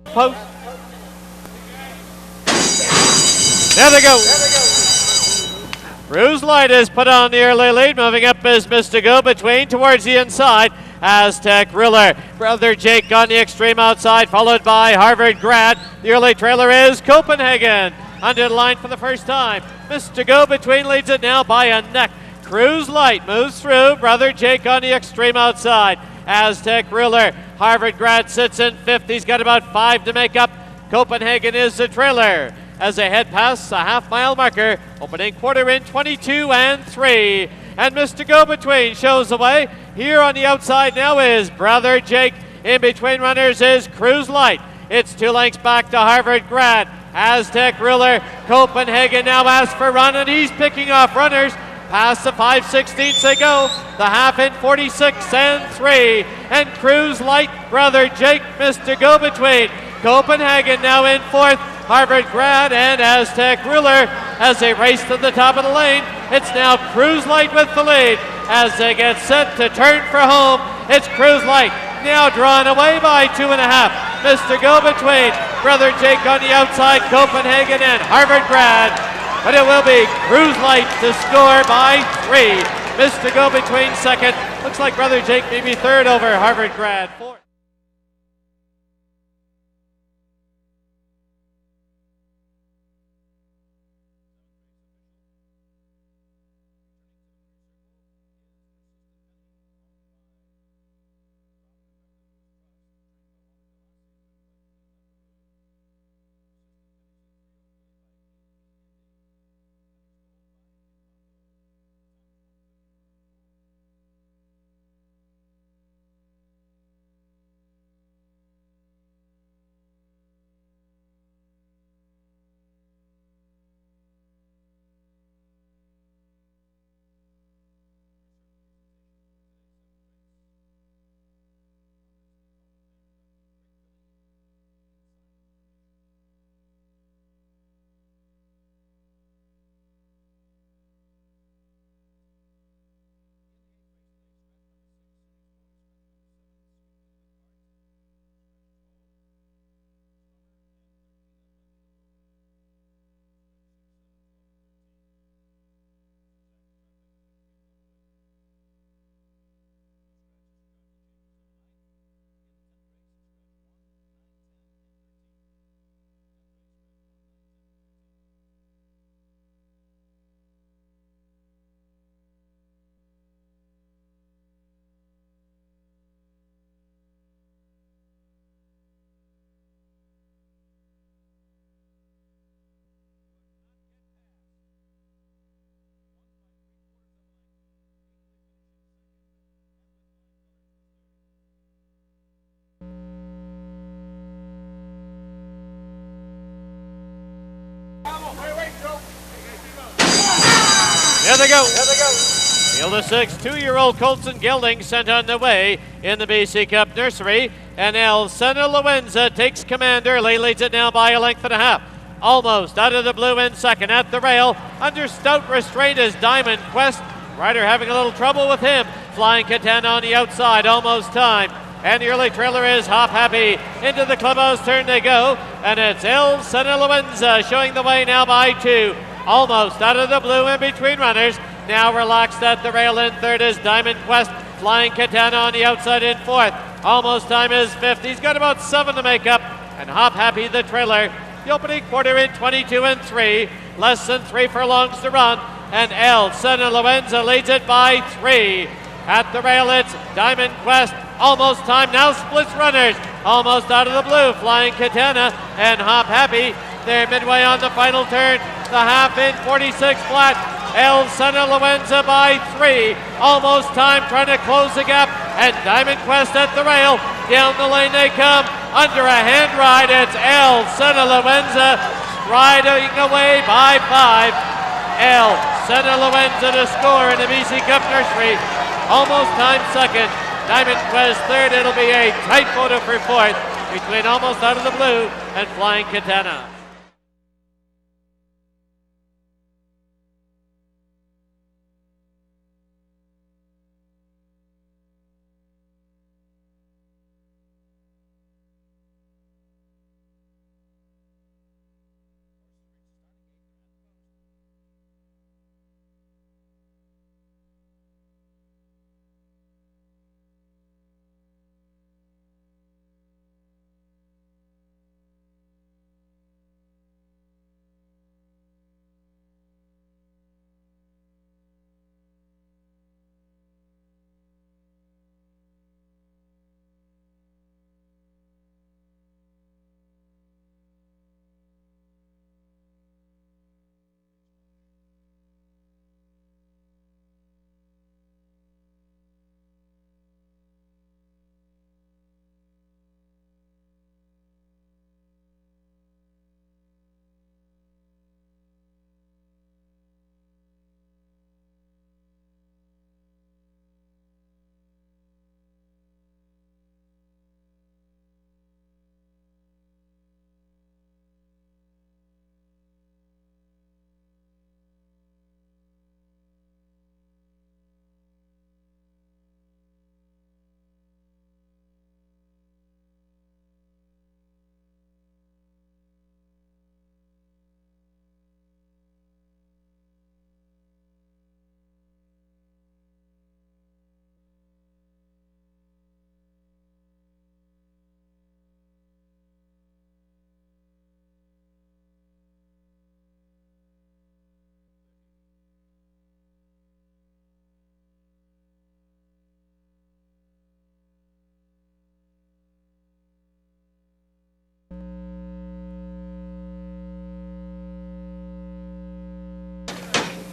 Post. There they go. Cruise Light has put on the early lead. Moving up is Mr. Go Between towards the inside. Aztec Ruler. Brother Jake on the extreme outside, followed by Harvard Grad. The early trailer is Copenhagen. Under the line for the first time. Mr. Go Between leads it now by a neck. Cruise Light moves through. Brother Jake on the extreme outside. Aztec Ruler. Harvard Grad sits in fifth. He's got about 5 to make up. Copenhagen is the trailer as they head past a half-mile marker. Opening quarter in 22 and 3. And Mr. Go Between shows the way. Here on the outside now is Brother Jake. In between runners is Cruise Light. It's 2 lengths back to Harvard Grad. Aztec Ruler. Copenhagen now asks for run, and he's picking off runners. Past the 5/16 they go. The half in 46 and 3. And Cruise Light, Brother Jake, Mr. Go Between. Copenhagen now in fourth. Harvard Grad and Aztec Ruler as they race to the top of the lane. It's now Cruise Light with the lead as they get set to turn for home. It's Cruise Light now drawn away by 2.5. Mr. Go Between, Brother Jake on the outside, Copenhagen and Harvard Grad. But it will be Cruise Light to score by 3. Mr. Go Between second. Looks like Brother Jake maybe third over Harvard Grad. Fourth. There they go. Field of 6, 2-year-old Colson Gelding sent on the way in the BC Cup Nursery. And El Sena Loenza takes command early, leads it now by 1.5 lengths. Almost out of the blue in second at the rail. Under stout restraint is Diamond Quest. Rider having a little trouble with him. Flying Katana on the outside, almost time. And the early trailer is Hop Happy. Into the clubhouse turn they go. And it's El Sena Loenza showing the way now by 2. Almost out of the blue in between runners. Now relaxed at the rail in third is Diamond Quest. Flying Katana on the outside in fourth. Almost time is fifth. He's got about 7 to make up. And Hop Happy the trailer. The opening quarter in 22 and 3. Less than 3 furlongs to run. And El Sena Loenza leads it by 3. At the rail it's Diamond Quest. Almost time now splits runners. Almost out of the blue. Flying Katana and Hop Happy. They're midway on the final turn. The half in 46 flat. El Sena Loenza by 3. Almost time trying to close the gap. And Diamond Quest at the rail. Down the lane they come. Under a hand ride, it's El Sena Loenza riding away by 5. El Sena Loenza to score in the BC Cup Nursery. Almost time second. Diamond Quest third. It'll be a tight photo for fourth between Almost Out of the Blue and Flying Katana.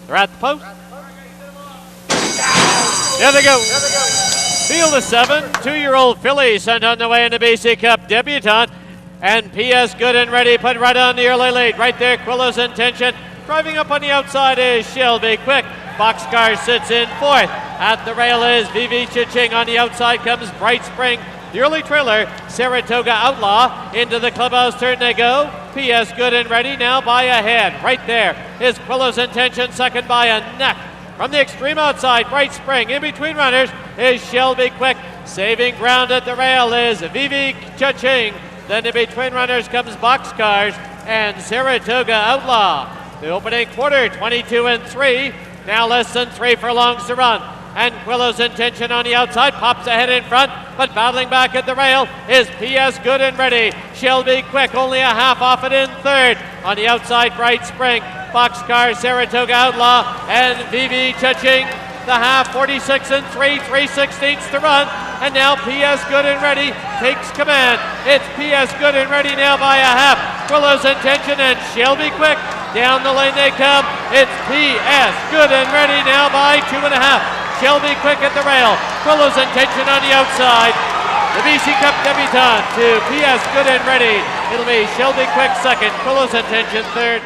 They're at the post. There they go. Field of 7, 2-year-old filly sent on the way in the BC Cup debutante. And PS Good and Ready put right on the early lead. Right there, Quillo's Intention. Driving up on the outside is Shelby Quick. Boxcar sits in 4th. At the rail is Vivi Chiching. On the outside comes Bright Spring. The early trailer, Saratoga Outlaw. Into the clubhouse turn they go. PS Good and Ready now by a head. Right there is Quillo's Intention, second by a neck. From the extreme outside, Bright Spring. In between runners is Shelby Quick. Saving ground at the rail is Vivi Chiching. Then in between runners comes Boxcars and Saratoga Outlaw. The opening quarter, 22-3. Now less than 3 furlongs to run. And Quillo's Intention on the outside pops ahead in front, but battling back at the rail is PS Good and Ready. Shelby Quick only a half off it in third. On the outside, Bright Spring, Boxcar, Saratoga Outlaw, and Vivi Chiching. The half, 46-3, 3/16 to run. And now PS Good and Ready takes command. It's PS Good and Ready now by a half. Quillo's Intention and Shelby Quick. Down the lane they come. It's PS Good and Ready now by 2.5. Shelby Quick at the rail. Quillo's Intention on the outside. The BC Cup debutante to PS Good and Ready. It'll be Shelby Quick second. Quillo's Intention third.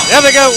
There they go.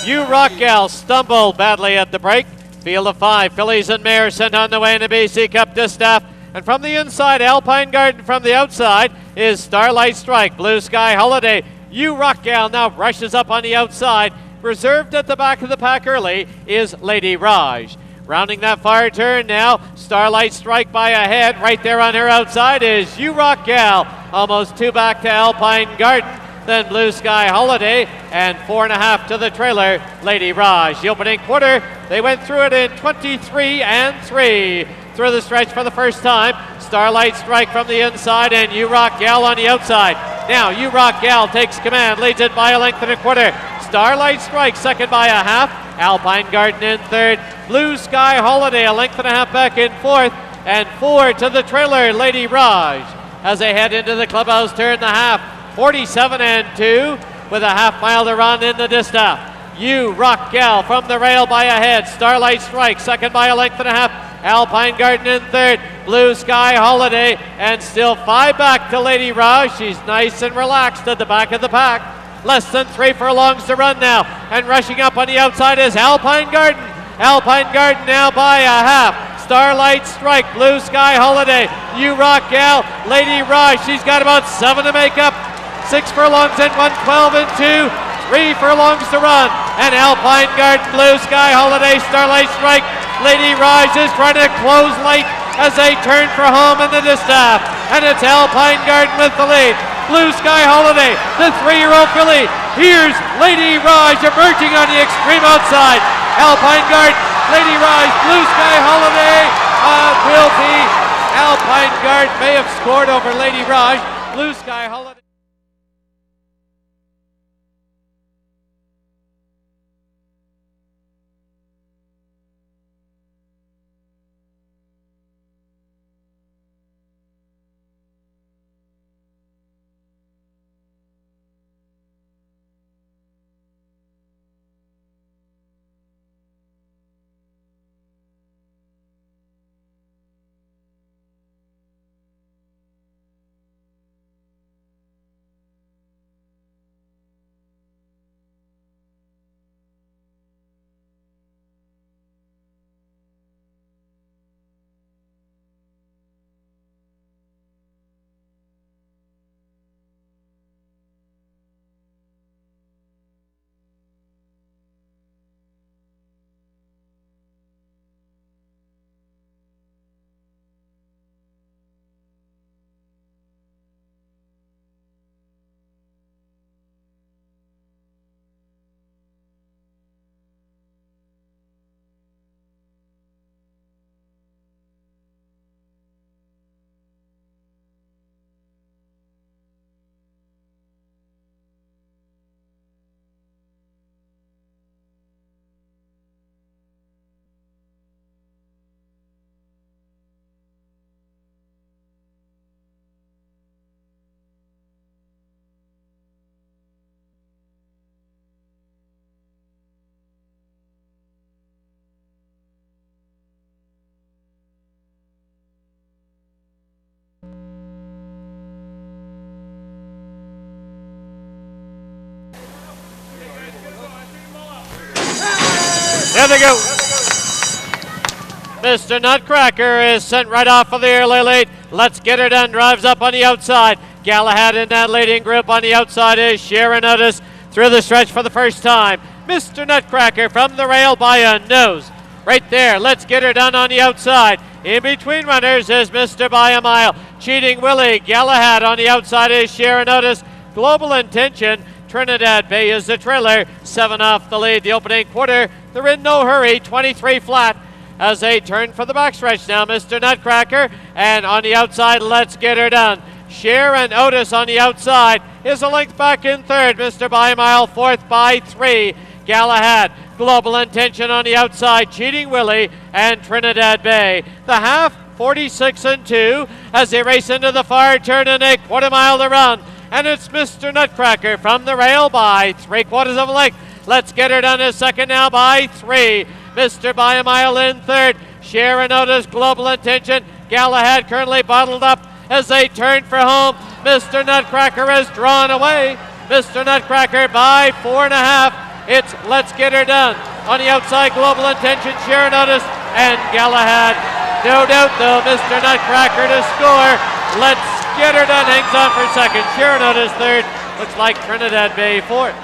You Rock Gal stumbled badly at the break. Field of 5, fillies and mares sent on the way in the BC Cup Distaff. And from the inside, Alpine Garden. From the outside is Starlight Strike. Blue Sky Holiday. You Rock Gal now rushes up on the outside. Reserved at the back of the pack early is Lady Raj. Rounding that far turn now, Starlight Strike by a head. Right there on her outside is You Rock Gal. Almost 2 back to Alpine Garden. Then Blue Sky Holiday, and 4.5 to the trailer, Lady Raj. The opening quarter, they went through it in 23-3. Through the stretch for the first time, Starlight Strike from the inside, and You Rock Gal on the outside. Now You Rock Gal takes command, leads it by a length and a quarter. Starlight Strike second by a half. Alpine Garden in third. Blue Sky Holiday a length and a half back in fourth, and 4 to the trailer, Lady Raj. As they head into the clubhouse turn, the half. 47-2 with a half mile to run in the Distaff. You Rock Gal from the rail by a head. Starlight Strike second by a length and a half. Alpine Garden in third. Blue Sky Holiday, and still 5 back to Lady Raj. She's nice and relaxed at the back of the pack. Less than 3 furlongs to run now, and rushing up on the outside is Alpine Garden. Alpine Garden now by a half. Starlight Strike, Blue Sky Holiday, You Rock Gal, Lady Raj. She's got about 7 to make up. 6 furlongs in, 1:12-2. 3 furlongs to run. And Alpine Garden, Blue Sky Holiday, Starlight Strike Lady Rise is trying to close late as they turn for home in the Distaff. And it's Alpine Garden with the lead. Blue Sky Holiday, the 3-year-old filly. Here's Lady Rise emerging on the extreme outside. Alpine Garden, Lady Rise, Blue Sky Holiday will be Alpine Garden may have scored over Lady Rise. Blue Sky Holiday. There they go. Mr. Nutcracker is sent right off of the early lead. Let's Get Her Done drives up on the outside. Galahad in that leading group. On the outside is Sharon Otis through the stretch for the first time. Mr. Nutcracker from the rail by a nose. Right there, Let's Get Her Done on the outside. In between runners is Mr. By a Mile. Cheating Willie. Galahad on the outside is Sharon Otis. Global Intention. Trinidad Bay is the trailer. 7 off the lead. The opening quarter, they're in no hurry. 23 flat as they turn for the backstretch now. Mr. Nutcracker, and on the outside, Let's Get Her Done. Sharon Otis on the outside is a length back in third. Mr. By a Mile fourth by 3. Galahad, Global Intention on the outside. Cheating Willie and Trinidad Bay. The half, 46-2 as they race into the far turn and a quarter mile to run. And it's Mr. Nutcracker from the rail by 3/4 of a length. Let's Get Her Done is second now by 3. Mr. By a Mile in third. Sharon Otis, Global Intention. Galahad currently bottled up as they turn for home. Mr. Nutcracker has drawn away. Mr. Nutcracker by 4.5. It's Let's Get Her Done. On the outside, Global Intention, Sharon Otis, and Galahad. No doubt, though, Mr. Nutcracker to score. Let's Get Her Done hangs on for second. Sharon Otis third. Looks like Trinidad Bay fourth.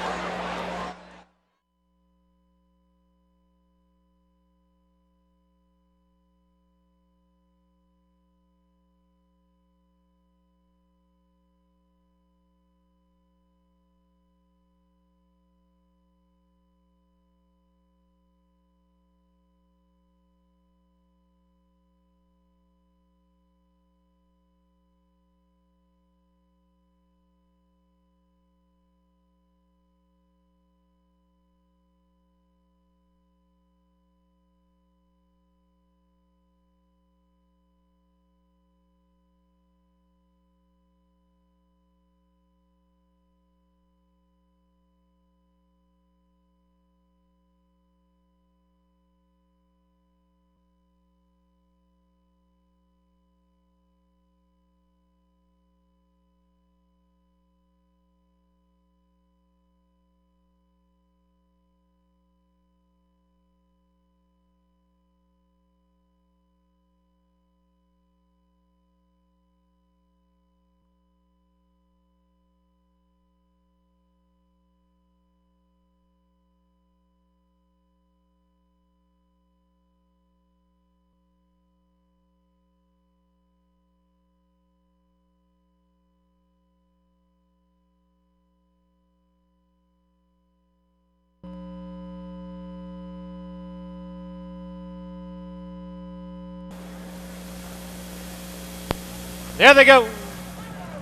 There they go.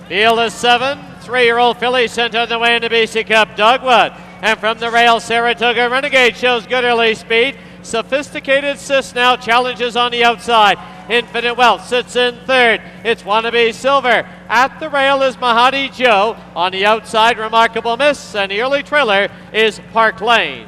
Field is 7. 3-year-old filly sent on the way in the BC Cup. Dogwood. And from the rail, Saratoga Renegade shows good early speed. Sophisticated Sis now challenges on the outside. Infinite Wealth sits in third. It's Wannabe Silver. At the rail is Mahadi Joe. On the outside, Remarkable Miss. And the early trailer is Park Lane.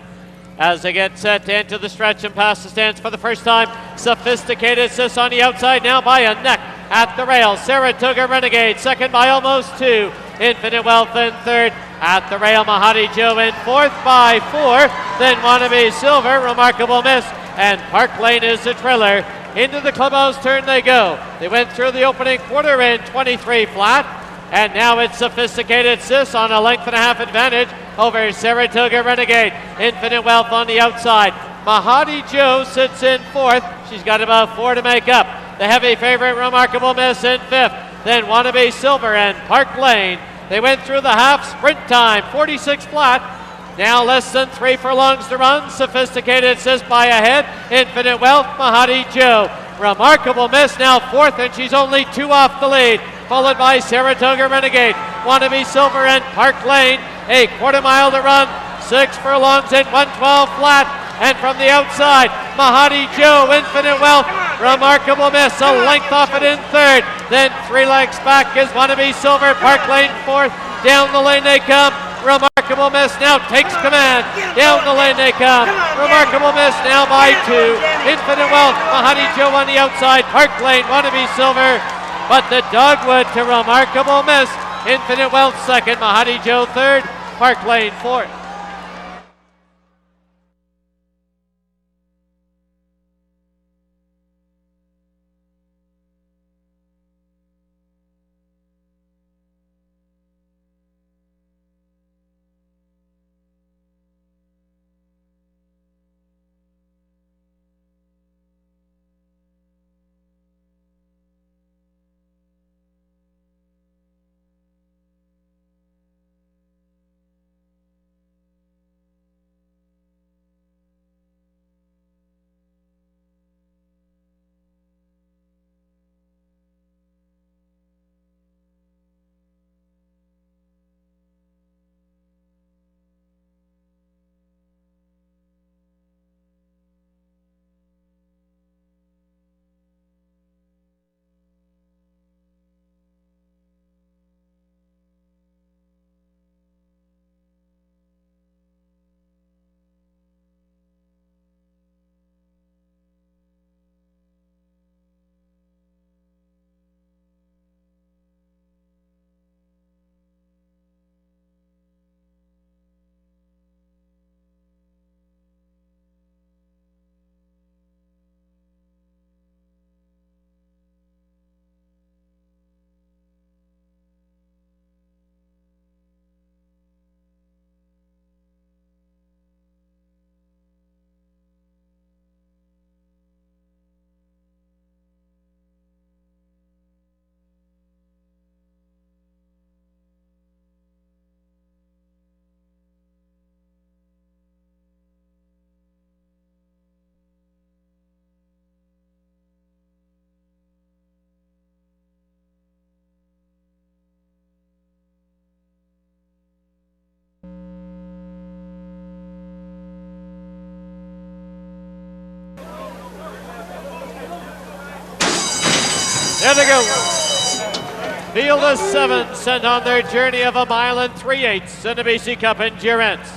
As they get set to enter the stretch and pass the stands for the first time, Sophisticated Sis on the outside now by a neck. At the rail, Saratoga Renegade, second by almost 2. Infinite Wealth in third. At the rail, Mahadi Joe in fourth by 4. Then Wannabe Silver, Remarkable Miss, and Park Lane is the trailer. Into the clubhouse turn they go. They went through the opening quarter in 23 flat. And now it's Sophisticated Sis on a length and a half advantage over Saratoga Renegade. Infinite Wealth on the outside. Mahadi Joe sits in fourth. She's got about 4 to make up. The heavy favorite, Remarkable Miss, in fifth. Then Wannabe Silver and Park Lane. They went through the half sprint time, 46 flat. Now less than 3 furlongs to run. Sophisticated Sis by ahead. Infinite Wealth, Mahadi Joe. Remarkable Miss now fourth, and she's only 2 off the lead. Followed by Saratoga Renegade. Wannabe Silver and Park Lane. A quarter mile to run. 6 furlongs and 112 flat. And from the outside, Mahadi Joe, Infinite Wealth, Remarkable Miss, a length off it in third. Then 3 lengths back is Wannabe Silver, Park Lane fourth. Down the lane they come. Remarkable Miss now takes command. Down the lane they come. Remarkable Miss now by 2. Infinite Wealth, Mahadi Joe on the outside. Park Lane, Wannabe Silver. But the Dogwood to Remarkable Miss. Infinite Wealth second, Mahadi Joe third, Park Lane fourth. There they go. Field of 7 sent on their journey of 1 mile and 3/8 in the BC Cup endurance.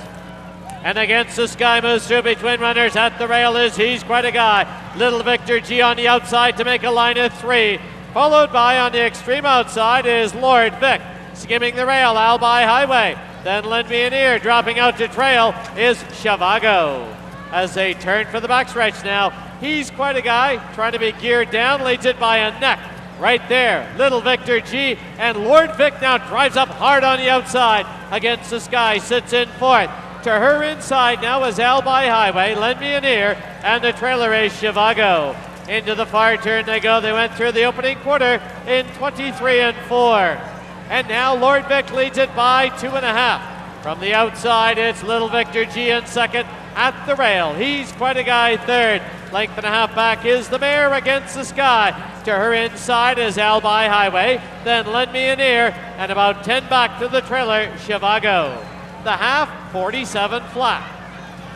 And against the sky moves through between runners. At the rail is He's Quite a Guy. Little Victor G on the outside to make a line of 3. Followed by on the extreme outside is Lord Vic. Skimming the rail, Albi Highway. Then Lend Me an Ear. Dropping out to trail is Shavago. As they turn for the backstretch now, He's Quite a Guy. Trying to be geared down. Leads it by a neck. Right there, Little Victor G, and Lord Vic now drives up hard on the outside against the sky, sits in fourth. To her inside now is Albi Highway, Lend Me an Ear, and the trailer is Shivago. Into the far turn they go. They went through the opening quarter in 23 and 4. And now Lord Vic leads it by 2.5. From the outside, it's Little Victor G in second. At the rail, He's Quite a Guy third. Length and a half back is the mare Against the Sky. To her inside is Albi Highway, then Lend Me an Ear, and about 10 back to the trailer, Chivago. The half, 47 flat.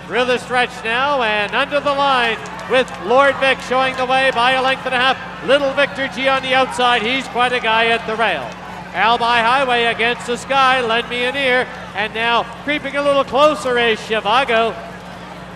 Through the stretch now and under the line with Lord Vic showing the way by a length and a half. Little Victor G on the outside. He's quite a guy at the rail. Albi Highway Against the Sky, Lend Me an Ear, and now creeping a little closer is Chivago.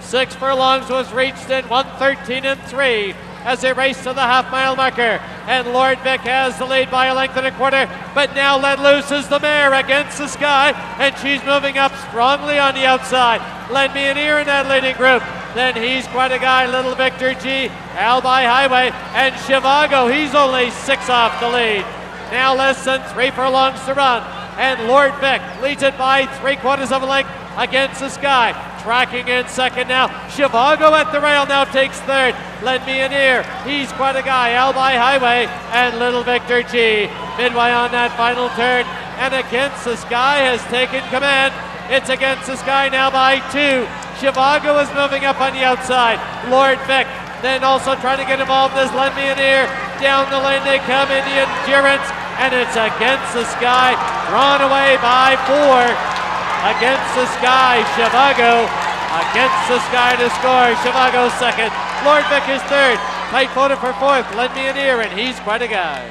6 furlongs was reached in 1:13 and 3 as they race to the half-mile marker. And Lord Vic has the lead by a length and a quarter, but now let loose is the mare Against the Sky, and she's moving up strongly on the outside. Lend Me an Ear in that leading group. Then he's quite a guy, Little Victor G, Albi Highway, and Chivago. He's only 6 off the lead. Now less than 3 furlongs to run, and Lord Vic leads it by 3/4 of a length Against the Sky. Tracking in second now. Chivago at the rail now takes third. Lend Me an Ear. He's quite a guy. Albi Highway and Little Victor G. Midway on that final turn, and Against the Sky has taken command. It's Against the Sky now by 2. Chivago is moving up on the outside. Lord Vic then also trying to get involved as Lend Me an Ear. Down the lane they come in the endurance, and it's Against the Sky, drawn away by 4. Against the Sky, Chivago. Against the Sky to score. Chivago second. Lord Vic is third. Tight voted for fourth. Lend Me an Ear, and he's quite a guy.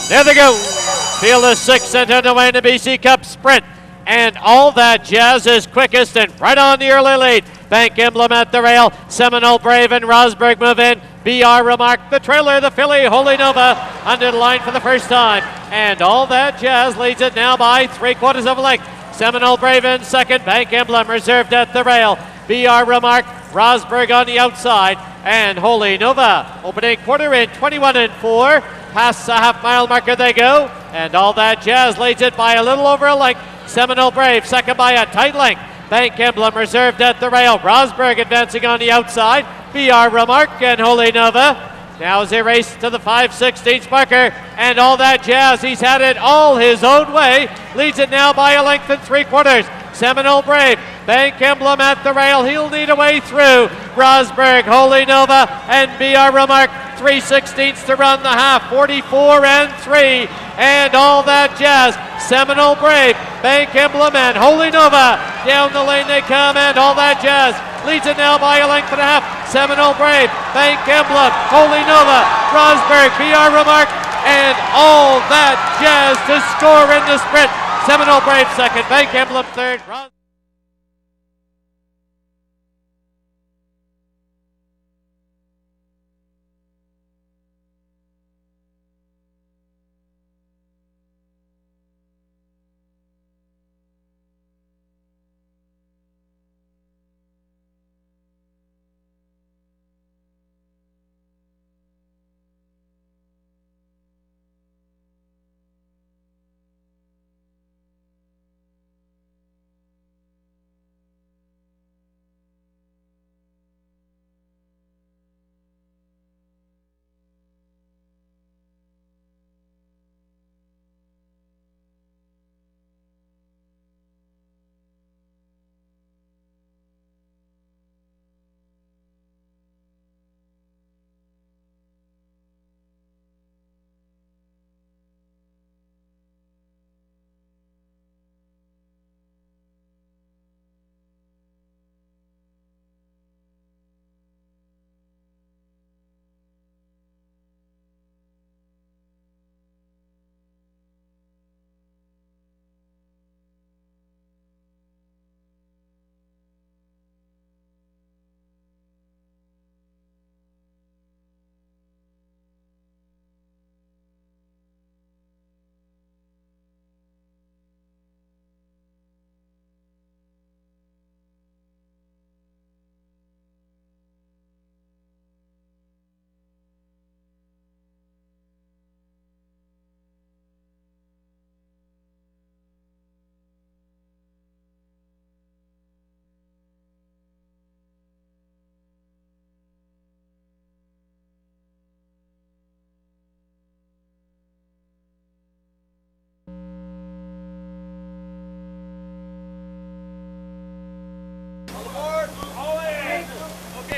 There they go. Field is 6 sent underway in the BC Cup Sprint. And All That Jazz is quickest and right on the early lead. Bank Emblem at the rail. Seminole Brave and Rosberg move in. BR Remark, the trailer, the filly, Holy Nova, under the line for the first time. And All That Jazz leads it now by 3/4 of a length. Seminole Brave in second. Bank Emblem reserved at the rail. BR Remark, Rosberg on the outside. And Holy Nova opening quarter in 21 and 4. Past the half-mile marker they go, and All That Jazz leads it by a little over a length. Seminole Brave second by a tight length. Bank Emblem reserved at the rail. Rosberg advancing on the outside. BR Remark and Holy Nova. Now as they race to the 5/16 marker, and All That Jazz, he's had it all his own way. Leads it now by a length and 3/4. Seminole Brave, Bank Emblem at the rail. He'll need a way through. Rosberg, Holy Nova, and BR Remark. 3/16 to run the half, 44 and 3. And All That Jazz, Seminole Brave, Bank Emblem, and Holy Nova. Down the lane they come, and All That Jazz leads it now by a length and a half. Seminole Brave, Bank Emblem, Holy Nova, Rosberg, BR Remark, and All That Jazz to score in the sprint. Seminole Brave second, Bank Emblem third.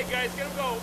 guys, get him go.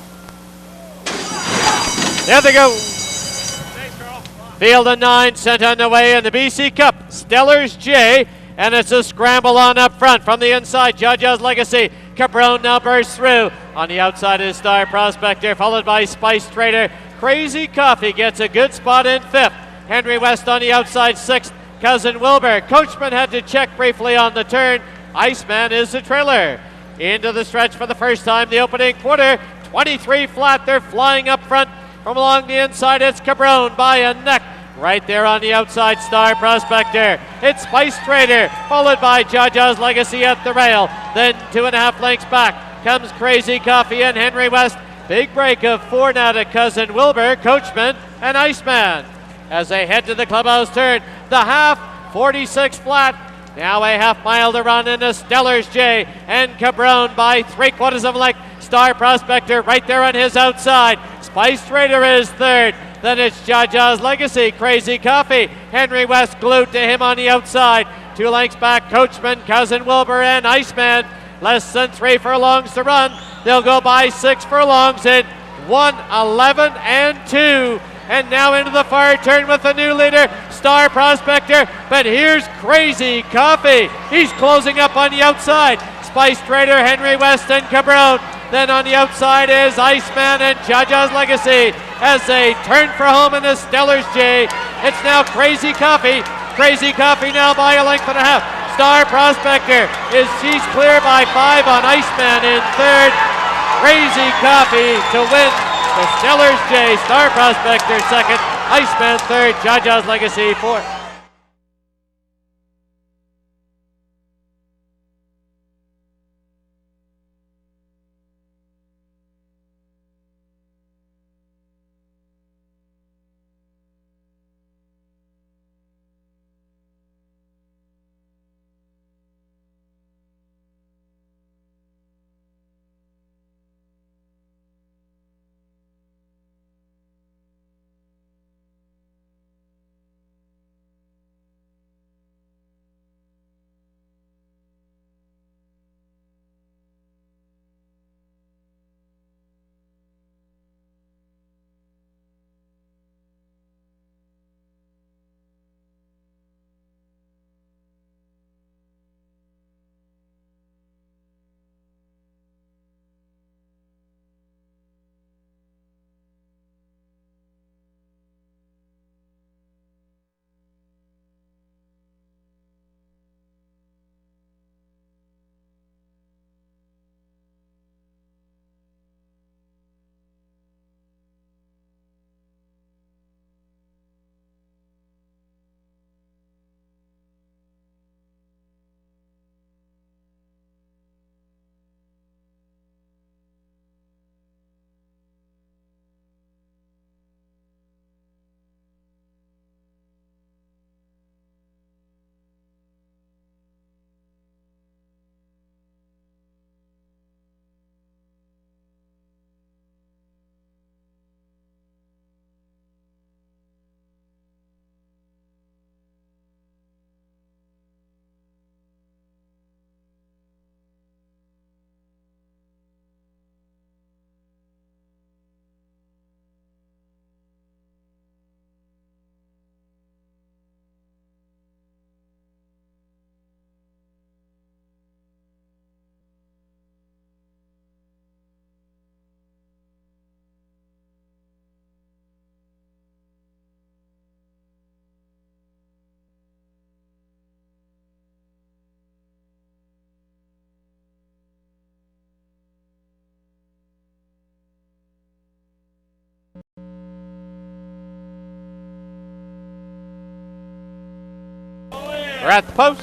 There they go. Thanks, Carl. Field of 9 sent on the way in the BC Cup. Stellar's J, and it's a scramble on up front from the inside. Jaja's Legacy. Cabron now bursts through. On the outside is Star Prospector, followed by Spice Trader. Crazy Coffee gets a good spot in 5th. Henry West on the outside 6th. Cousin Wilbur. Coachman had to check briefly on the turn. Iceman is the trailer. Into the stretch for the first time the opening quarter. 23 flat. They're flying up front. From along the inside, it's Cabron by a neck. Right there on the outside, Star Prospector. It's Spice Trader, followed by Jaja's Legacy at the rail. Then 2.5 lengths back comes Crazy Coffee and Henry West. Big break of 4 now to Cousin Wilbur, Coachman, and Iceman. As they head to the clubhouse turn, the half, 46 flat. Now a half mile to run in a Stellar's J, and Cabron by 3/4 of a length. Star Prospector right there on his outside. Spice Trader is 3rd. Then it's Jaja's Legacy, Crazy Coffee. Henry West glued to him on the outside. 2 lengths back, Coachman, Cousin Wilbur, and Iceman. Less than 3 furlongs to run. They'll go by 6 furlongs in 1:11 and 2. And now into the far turn with the new leader, Star Prospector. But here's Crazy Coffee. He's closing up on the outside. Spice Trader, Henry West, and Cabron. Then on the outside is Iceman and Jaja's Legacy as they turn for home in the Stellar's J. It's now Crazy Coffee. Crazy Coffee now by a length and a half. Star Prospector she's clear by 5 on Iceman in 3rd. Crazy Coffee to win the Stellar's J. Star Prospector 2nd. Iceman 3rd. Jaja's Legacy 4th. We're at the post.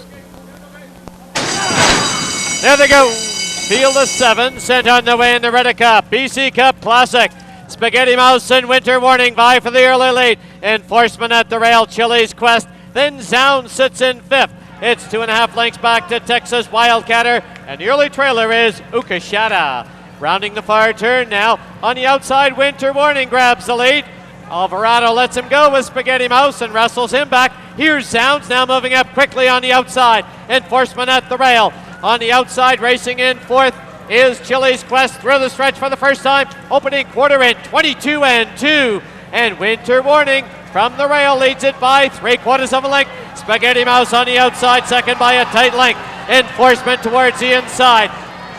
There they go. Field of 7 sent on the way in the Redda Cup. BC Cup Classic. Spaghetti Mouse and Winter Warning vie for the early lead. Enforcement at the rail, Chili's Quest. Then Zound sits in 5th. It's 2.5 lengths back to Texas Wildcatter. And the early trailer is Ukashata. Rounding the far turn now. On the outside, Winter Warning grabs the lead. Alvarado lets him go with Spaghetti Mouse and wrestles him back. Here's Zounds now moving up quickly on the outside. Enforcement at the rail. On the outside, racing in 4th. is Chili's Quest through the stretch for the first time. Opening quarter in 22-2. And Winter Warning from the rail leads it by 3/4 of a length. Spaghetti Mouse on the outside, second by a tight length. Enforcement towards the inside.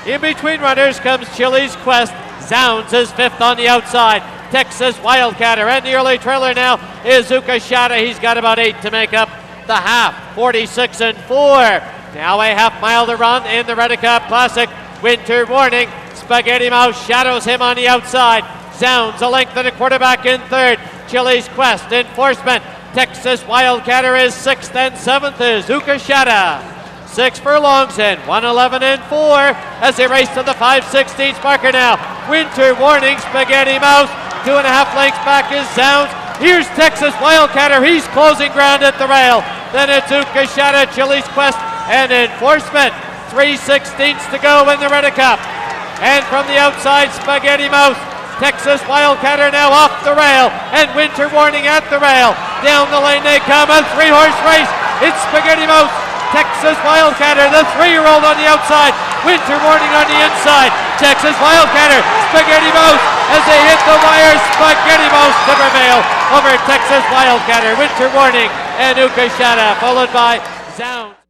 In between runners comes Chili's Quest. Zounds is fifth on the outside. Texas Wildcatter, and the early trailer now is Ukashata. He's got about 8 to make up the half, 46-4. Now a half mile to run in the Reddy Cup Classic. Winter Warning. Spaghetti Mouse shadows him on the outside. Zounds a length and a quarterback in third. Chili's Quest, Enforcement. Texas Wildcatter is sixth, and seventh is Ukashata. 6 furlongs in 1:11-4 as they race to the 5/16 marker now. Winter Warning, Spaghetti Mouse, 2.5 lengths back is Zounds. Here's Texas Wildcatter, he's closing ground at the rail. Then it's Ukashata, Chili's Quest, and Enforcement. 3/16 to go in the Reddy Cup. And from the outside, Spaghetti Mouse. Texas Wildcatter now off the rail, and Winter Warning at the rail. Down the lane they come, a 3-horse race. It's Spaghetti Mouse, Texas Wildcatter, the 3-year-old on the outside. Winter Warning on the inside. Texas Wildcatter, Spaghetti Mouse as they hit the wire. Spaghetti Mouse to prevail over Texas Wildcatter. Winter Warning and Ukashata, followed by Zounds.